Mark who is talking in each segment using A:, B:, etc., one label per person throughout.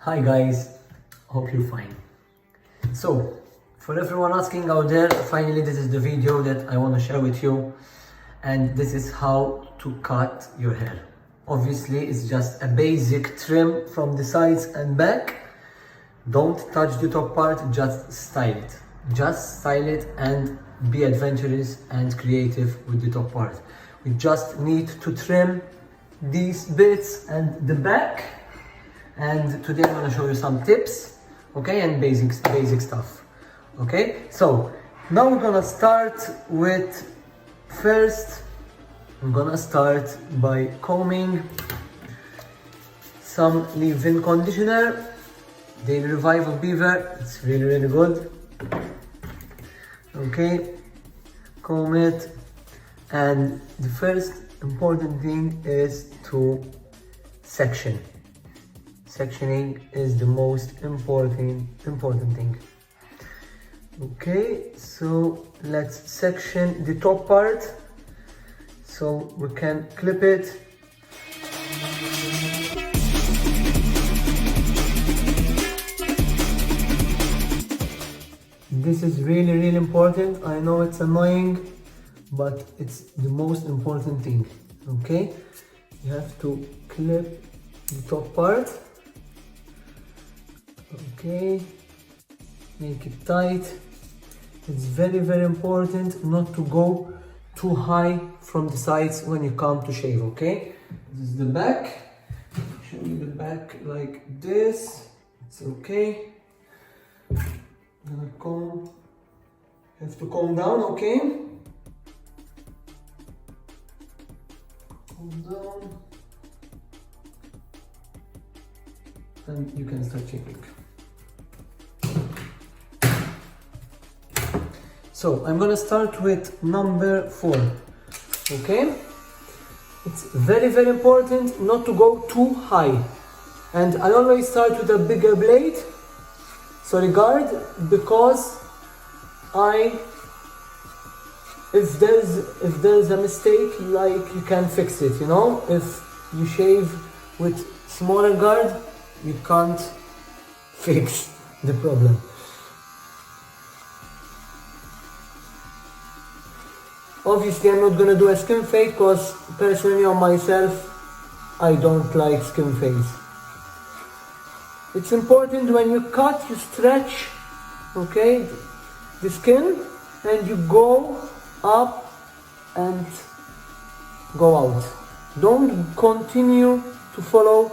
A: Hi guys, hope you're fine. So, for everyone asking out there, finally this is the video that I want to share with you, and this is how to cut your hair. Obviously it's just a basic trim from the sides and back. Don't touch the top part, just style it. Just style it and be adventurous and creative with the top part. We just need to trim these bits and the back. And today I'm gonna show you some tips, okay, and basic stuff, okay? So now we're gonna start with, first I'm gonna start by combing some leave-in conditioner, Daily Revival Beaver. It's really good. Okay, comb it, and the first important thing is to section. Sectioning is the most important thing. Okay, so let's section the top part so we can clip it. This is really important. I know it's annoying, but it's the most important thing. Okay, you have to clip the top part. Okay, make it tight. It's very important not to go too high from the sides when you come to shave. Okay, this is the back. Show you the back like this. It's okay. I'm gonna comb. Have to comb down. Okay, comb down, and you can start shaving. So I'm gonna start with number 4. Okay, it's very important not to go too high, and I always start with a bigger blade, sorry, guard, because if there's a mistake, like, you can fix it, you know. If you shave with smaller guard, you can't fix the problem. Obviously I'm not gonna do a skin fade, because personally on myself I don't like skin fades. It's important when you cut, you stretch, okay, the skin, and you go up and go out. Don't continue to follow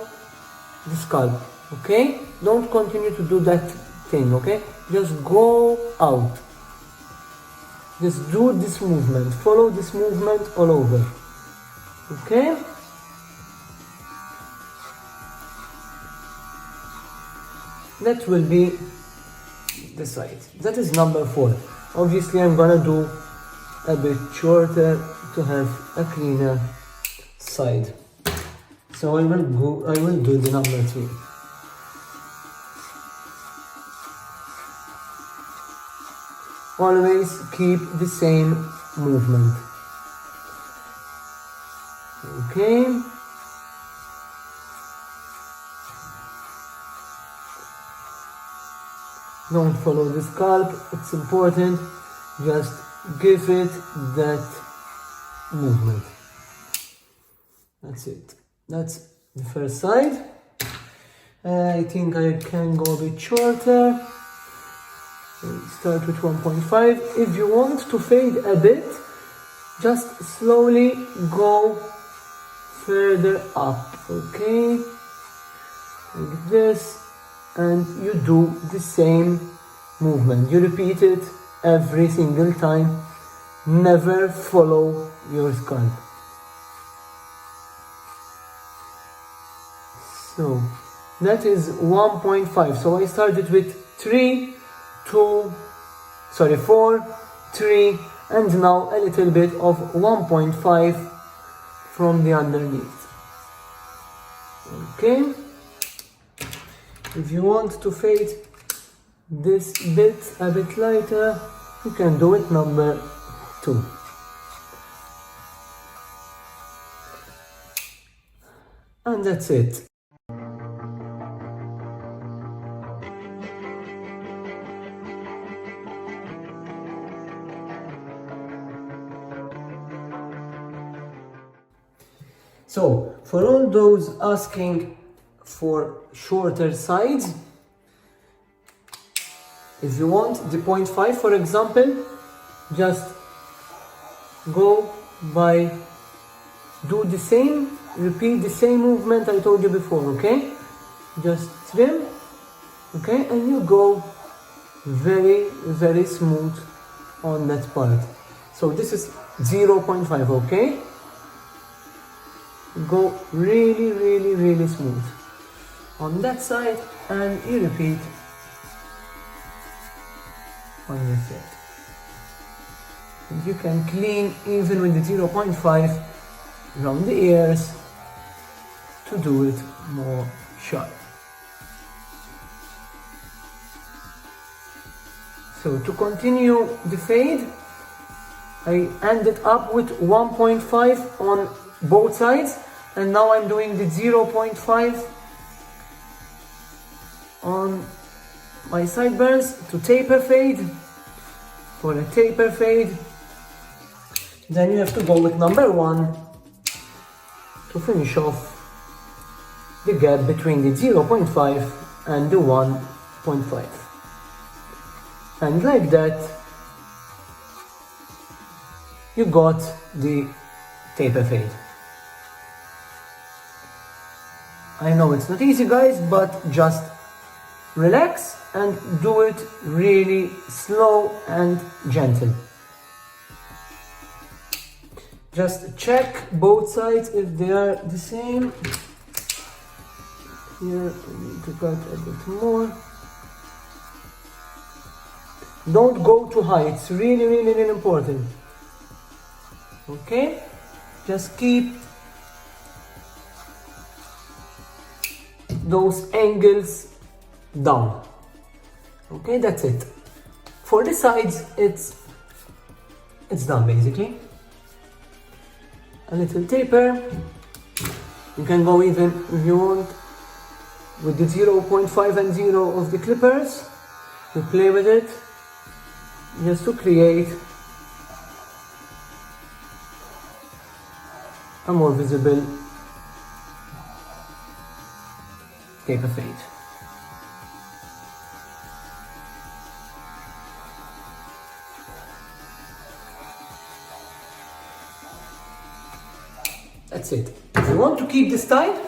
A: the scalp, okay? Don't continue to do that thing, okay? Just go out. Just do this movement, follow this movement all over, okay? That will be the side. That is number 4. Obviously I'm gonna do a bit shorter to have a cleaner side. So I will do the number 3. Always keep the same movement. Okay. Don't follow the scalp, it's important. Just give it that movement. That's it. That's the first side. I think I can go a bit shorter. Start with 1.5. If you want to fade a bit, just slowly go further up, okay, like this, and you do the same movement. You repeat it every single time. Never follow your scalp. So that is 1.5. So I started with 4, 3, and now a little bit of 1.5 from the underneath. Okay, if you want to fade this bit a bit lighter, you can do it number 2. And that's it. So for all those asking for shorter sides, if you want the 0.5 for example, just go by, do the same, repeat the same movement I told you before, okay? Just trim, okay, and you go very, very smooth on that part. So this is 0.5, okay? Go really, really, really smooth on that side, and you repeat on your side. And you can clean even with the 0.5 around the ears to do it more sharp. So to continue the fade, I ended up with 1.5 on both sides, and now I'm doing the 0.5 on my sideburns to taper fade. For a taper fade, then you have to go with number 1 to finish off the gap between the 0.5 and the 1.5. And like that, you got the taper fade. I know it's not easy, guys, but just relax and do it really slow and gentle. Just check both sides if they are the same. Here I need to cut a bit more. Don't go too high, it's really, really, really important. Okay? Just keep those angles down. Okay, that's it. For the sides, it's done basically. A little taper. You can go even if you want with the 0.5 and 0 of the clippers. You play with it just to create a more visible taper fade. That's it. If you want to keep the style,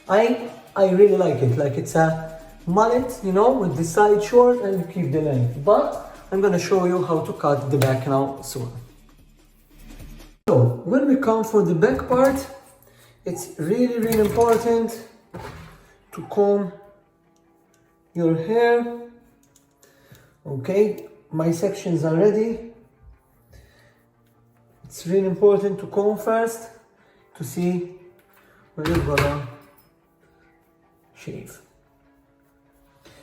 A: I really like it. Like it's a mullet, you know, with the side short and you keep the length. But I'm gonna show you how to cut the back now soon. So when we come for the back part, it's really, really important to comb your hair. Okay, my sections are ready. It's really important to comb first to see where you're gonna shave.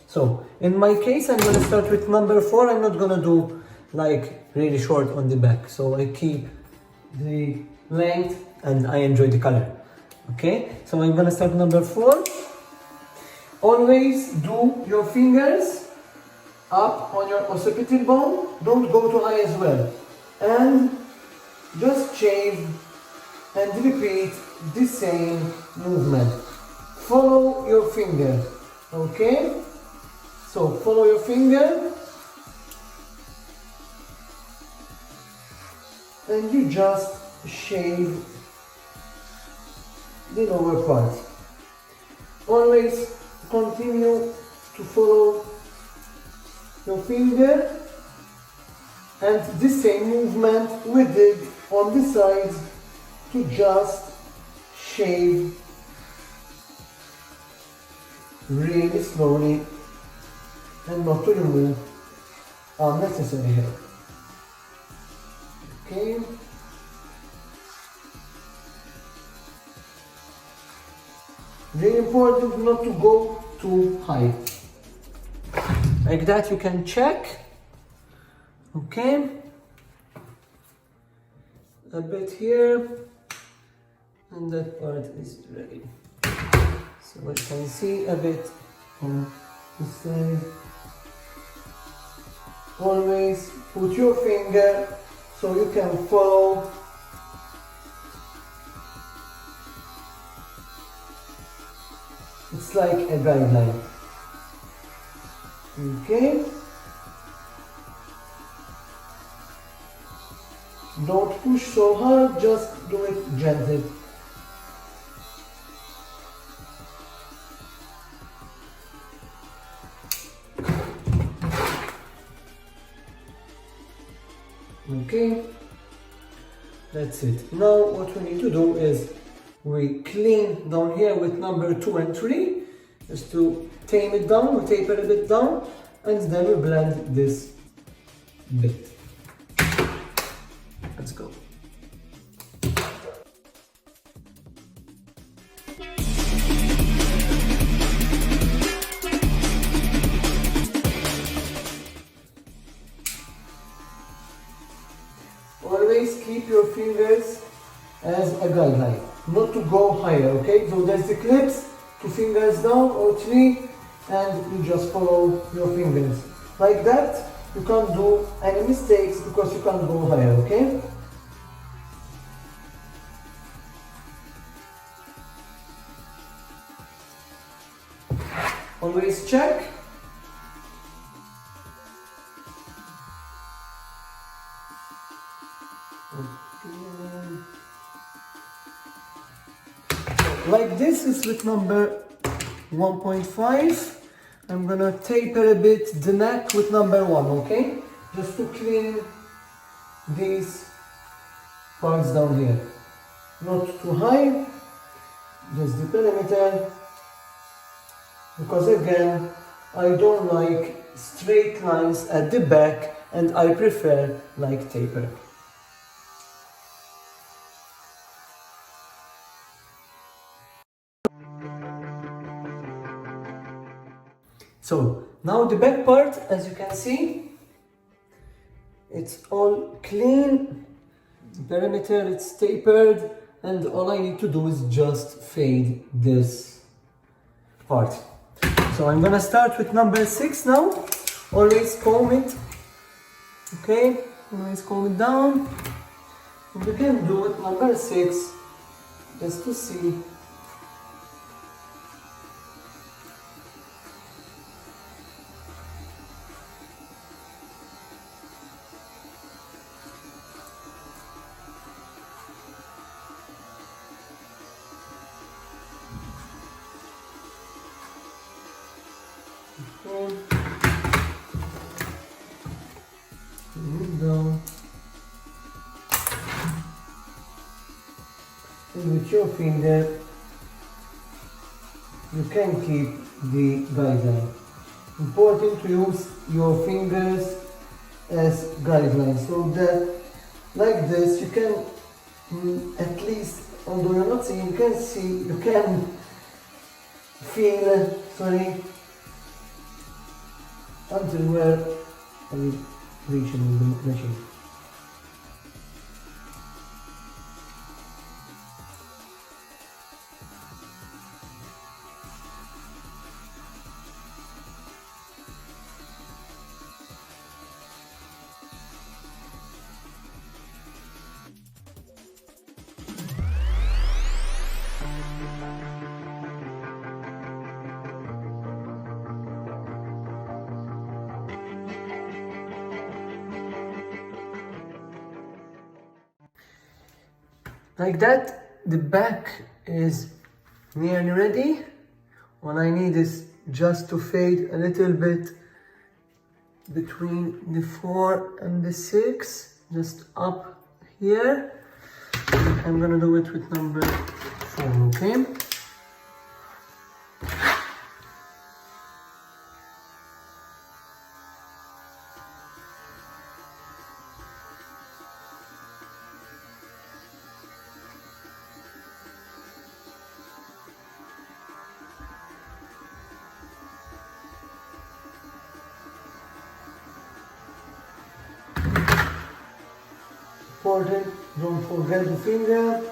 A: So in my case, I'm gonna start with number 4. I'm not gonna do like really short on the back, so I keep the length and I enjoy the color. Okay, so I'm gonna start number 4. Always do your fingers up on your occipital bone. Don't go too high as well, and just shave and repeat the same movement. Follow your finger. Okay, so follow your finger and you just shave the lower part. Always continue to follow your finger, and the same movement we did on the sides to just shave really slowly and not to remove unnecessary hair. Okay. Very important not to go too high. Like that you can check. Okay. A bit here. And that part is ready. So I can see a bit on this side. Always put your finger so you can follow It's like a guideline. Okay. Don't push so hard, just do it gently. Okay, that's it. Now what we need to do is we clean down here with number 2 and 3, just to tame it down, we taper a bit down, and then we blend this bit. Let's go. Always keep your fingers as a guideline, not to go higher, okay? So there's the clips, 2 fingers down or 3, and you just follow your fingers. Like that, you can't do any mistakes because you can't go higher, okay? Always check. Like this is with number 1.5. I'm gonna taper a bit the neck with number 1, okay? Just to clean these parts down here. Not too high, just the perimeter. Because again, I don't like straight lines at the back and I prefer like taper. So now the back part, as you can see, it's all clean, the perimeter it's tapered, and all I need to do is just fade this part. So I'm gonna start with number 6 now. Always comb it, okay? Always comb it down. And you can do it number 6 just to see. Down. And with your finger you can keep the guideline. Important to use your fingers as guidelines so that like this you can at least, although you're not seeing, you can see, you can feel, until where I will reach with the machine. Like that, the back is nearly ready. All I need is just to fade a little bit between the 4 and the 6, just up here. I'm gonna do it with number 4, okay? Important, don't forget the finger.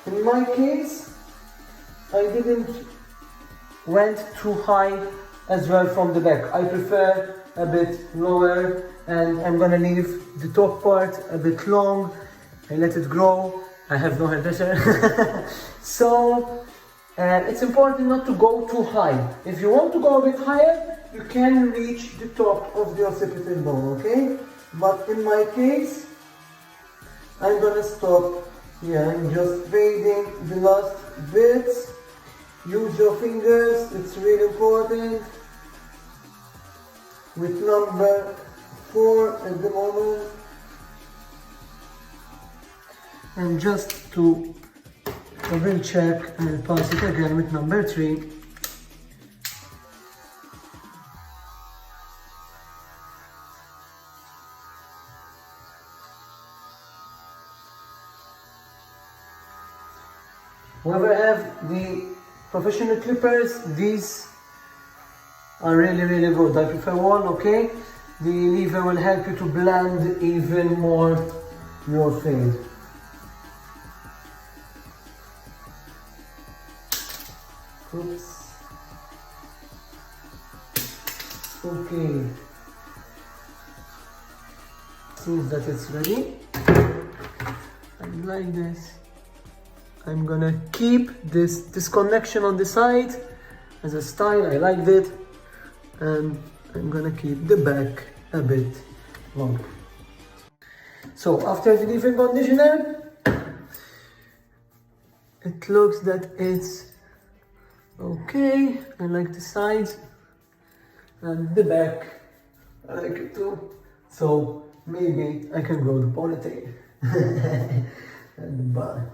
A: In my case, I didn't went too high as well from the back. I prefer a bit lower, and I'm gonna leave the top part a bit long. I let it grow I have no hairdresser. So it's important not to go too high. If you want to go a bit higher, you can reach the top of the occipital bone, okay? But in my case, I'm gonna stop here. I'm just fading the last bits. Use your fingers, it's really important. With number 4 at the moment. And just to double check, I'll pass it again with number 3. Whoever have the professional clippers, these are really good. I prefer one, okay? The lever will help you to blend even more your fade. Oops. Okay. Seems that it's ready. And like this, I'm gonna keep this connection on the side as a style. I liked it, and I'm gonna keep the back a bit long. So after the leave-in conditioner, it looks that it's okay. I like the sides and the back. I like it too. So maybe I can grow the ponytail and the bun.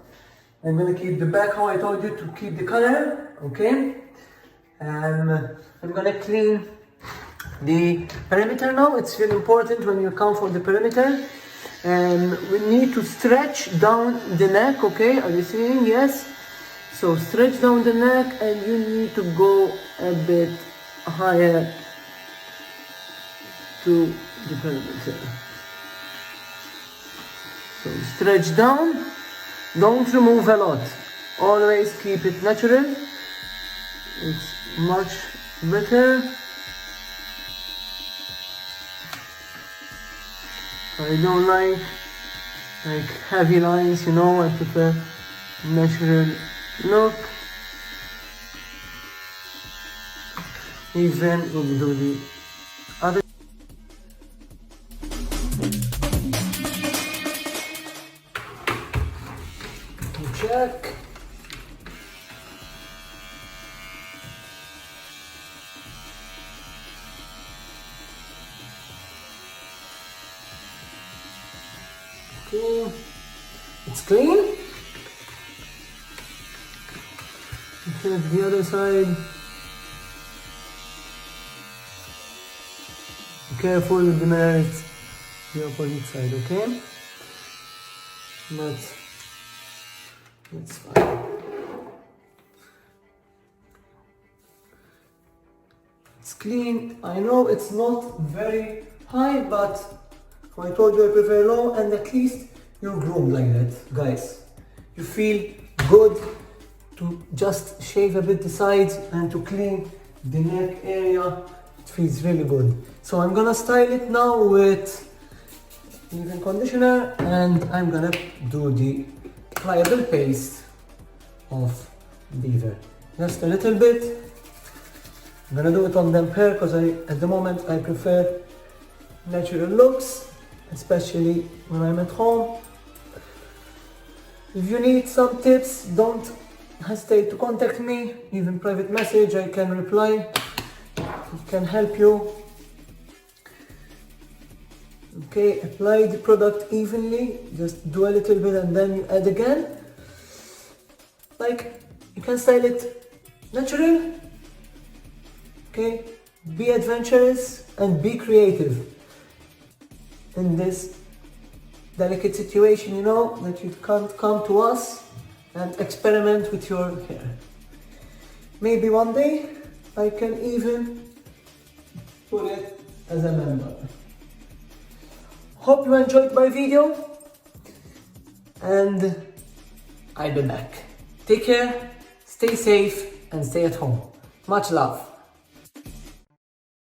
A: I'm gonna keep the back how I told you to keep the color, okay? I'm gonna clean the perimeter now. It's really important when you come for the perimeter. And we need to stretch down the neck, okay? Are you seeing? Yes. So stretch down the neck, and you need to go a bit higher to the perimeter. So stretch down. Don't remove a lot. Always keep it natural. It's much better. I don't like heavy lines, you know. I prefer natural look. Even we'll do the other. Check. Okay, it's clean. Check the other side. Be careful with the mirror, it's the opposite side, okay? But it's fine. It's clean. I know it's not very high, but I told you I prefer low, and at least you're groomed like that, guys. You feel good to just shave a bit the sides and to clean the neck area. It feels really good. So I'm gonna style it now with leave-in conditioner, and I'm gonna do the pliable paste of beaver. Just a little bit. I'm gonna do it on damp hair because at the moment I prefer natural looks, especially when I'm at home. If you need some tips, don't hesitate to contact me. Even private message, I can reply. It can help you. Okay, apply the product evenly. Just do a little bit and then you add again. Like, you can style it natural. Okay, be adventurous and be creative in this delicate situation, you know, that you can't come to us and experiment with your hair. Maybe one day I can even put it as a member. Hope you enjoyed my video, and I'll be back. Take care, stay safe, and stay at home. Much love.